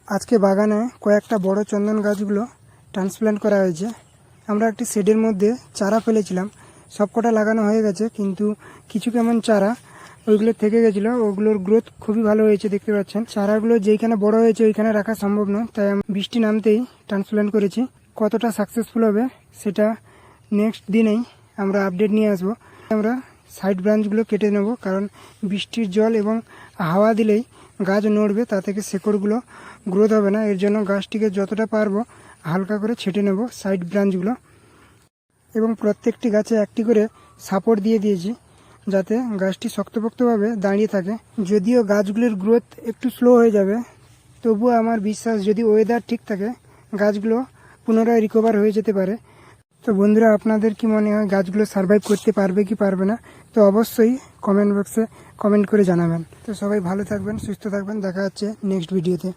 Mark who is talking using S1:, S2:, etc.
S1: আজকে বাগানে কয়েকটা বড় চন্দন গাছগুলো ট্রান্সপ্ল্যান্ট করা হয়েছে। আমরা একটি শেডের মধ্যে চারা ফেলেছিলাম, সবকটা লাগানো হয়ে গেছে, কিন্তু কিছু কেমন চারা ওইগুলো থেকে গেছিলো। ওগুলোর গ্রোথ খুবই ভালো হয়েছে, দেখতে পাচ্ছেন। চারাগুলো যেইখানে বড় হয়েছে ওইখানে রাখা সম্ভব নয়, তাই বৃষ্টি নামতেই ট্রান্সপ্ল্যান্ট করেছি। কতটা সাকসেসফুল হবে সেটা নেক্সট দিনেই আমরা আপডেট নিয়ে আসবো। আমরা সাইড ব্রাঞ্চগুলো কেটে নেব, কারণ বৃষ্টির জল এবং হাওয়া দিলেই গাছ নড়বে, তা থেকে শেকড়গুলো গ্রোথ হবে না। এর জন্য গাছটিকে যতটা পারবো হালকা করে ছেটে নেব সাইড ব্রাঞ্চগুলো, এবং প্রত্যেকটি গাছে একটি করে সাপোর্ট দিয়ে দিয়েছি, যাতে গাছটি শক্তপোক্তভাবে দাঁড়িয়ে থাকে। যদিও গাছগুলির গ্রোথ একটু স্লো হয়ে যাবে, তবুও আমার বিশ্বাস যদি ওয়েদার ঠিক থাকে গাছগুলো পুনরায় রিকভার হয়ে যেতে পারে। তো বন্ধুরা, আপনাদের কি মনে হয় গাছগুলো সার্ভাইভ করতে পারবে কি পারবে না? তো অবশ্যই কমেন্ট বক্সে কমেন্ট করে জানাবেন। তো সবাই ভালো থাকবেন, সুস্থ থাকবেন, দেখা হচ্ছে নেক্সট ভিডিওতে।